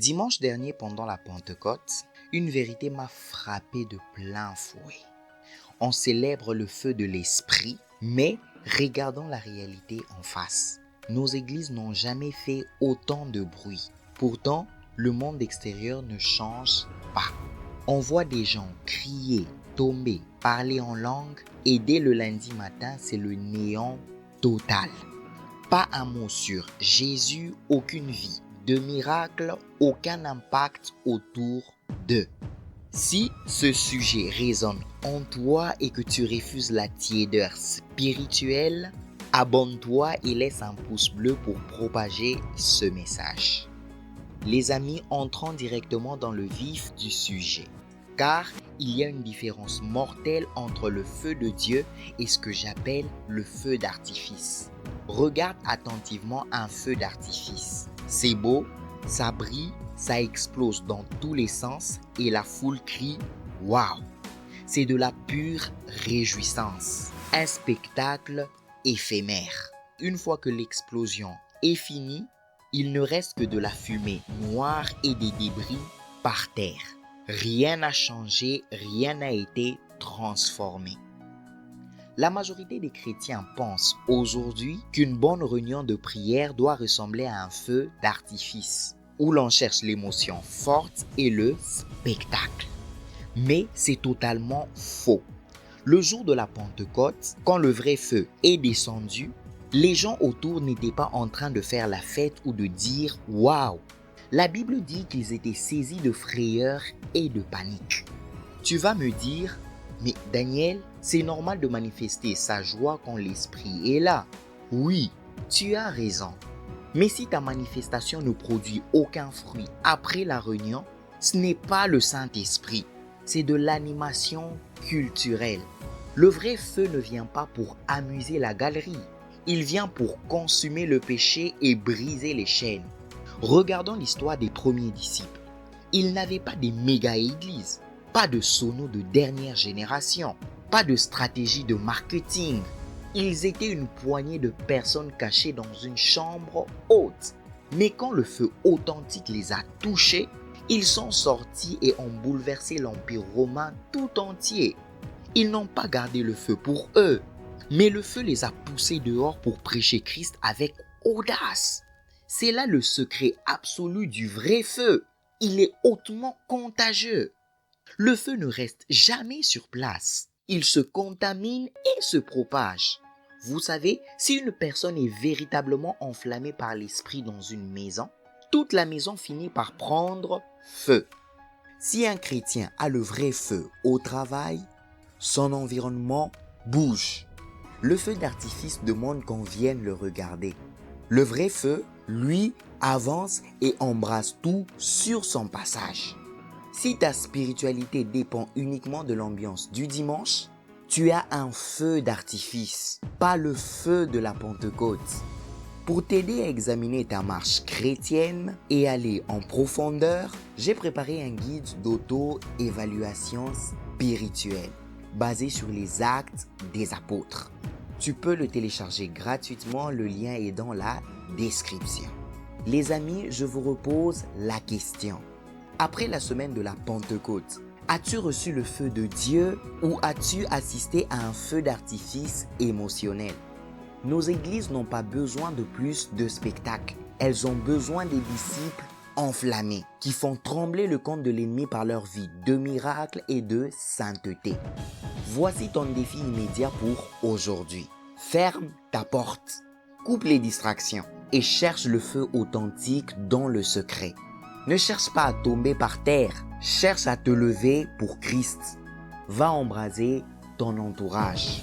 Dimanche dernier, pendant la Pentecôte, une vérité m'a frappé de plein fouet. On célèbre le feu de l'esprit, mais regardons la réalité en face. Nos églises n'ont jamais fait autant de bruit. Pourtant, le monde extérieur ne change pas. On voit des gens crier, tomber, parler en langue et dès le lundi matin, c'est le néant total. Pas un mot sur Jésus, aucune vie, de miracle, aucun impact autour d'eux. Si ce sujet résonne en toi et que tu refuses la tiédeur spirituelle, abonne-toi et laisse un pouce bleu pour propager ce message. Les amis, entrons directement dans le vif du sujet, car il y a une différence mortelle entre le feu de Dieu et ce que j'appelle le feu d'artifice. Regarde attentivement un feu d'artifice. C'est beau, ça brille, ça explose dans tous les sens et la foule crie « Waouh !» C'est de la pure réjouissance, un spectacle éphémère. Une fois que l'explosion est finie, il ne reste que de la fumée noire et des débris par terre. Rien n'a changé, rien n'a été transformé. La majorité des chrétiens pensent aujourd'hui qu'une bonne réunion de prière doit ressembler à un feu d'artifice, où l'on cherche l'émotion forte et le spectacle. Mais c'est totalement faux. Le jour de la Pentecôte, quand le vrai feu est descendu, les gens autour n'étaient pas en train de faire la fête ou de dire « Waouh !» La Bible dit qu'ils étaient saisis de frayeur et de panique. Tu vas me dire « Mais Daniel, c'est normal de manifester sa joie quand l'esprit est là. » Oui, tu as raison. Mais si ta manifestation ne produit aucun fruit après la réunion, ce n'est pas le Saint-Esprit, c'est de l'animation culturelle. Le vrai feu ne vient pas pour amuser la galerie, il vient pour consumer le péché et briser les chaînes. Regardons l'histoire des premiers disciples. Ils n'avaient pas des méga-églises, pas de sonos de dernière génération, pas de stratégie de marketing. Ils étaient une poignée de personnes cachées dans une chambre haute. Mais quand le feu authentique les a touchés, ils sont sortis et ont bouleversé l'Empire romain tout entier. Ils n'ont pas gardé le feu pour eux, mais le feu les a poussés dehors pour prêcher Christ avec audace. C'est là le secret absolu du vrai feu. Il est hautement contagieux. Le feu ne reste jamais sur place. Il se contamine et se propage. Vous savez, si une personne est véritablement enflammée par l'esprit dans une maison, toute la maison finit par prendre feu. Si un chrétien a le vrai feu au travail, son environnement bouge. Le feu d'artifice demande qu'on vienne le regarder. Le vrai feu, lui, avance et embrasse tout sur son passage. Si ta spiritualité dépend uniquement de l'ambiance du dimanche, tu as un feu d'artifice, pas le feu de la Pentecôte. Pour t'aider à examiner ta marche chrétienne et aller en profondeur, j'ai préparé un guide d'auto-évaluation spirituelle basé sur les actes des apôtres. Tu peux le télécharger gratuitement, le lien est dans la description. Les amis, je vous repose la question. Après la semaine de la Pentecôte, as-tu reçu le feu de Dieu ou as-tu assisté à un feu d'artifice émotionnel? Nos églises n'ont pas besoin de plus de spectacles. Elles ont besoin des disciples enflammés qui font trembler le camp de l'ennemi par leur vie de miracles et de sainteté. Voici ton défi immédiat pour aujourd'hui. Ferme ta porte, coupe les distractions et cherche le feu authentique dans le secret. Ne cherche pas à tomber par terre, cherche à te lever pour Christ. Va embraser ton entourage.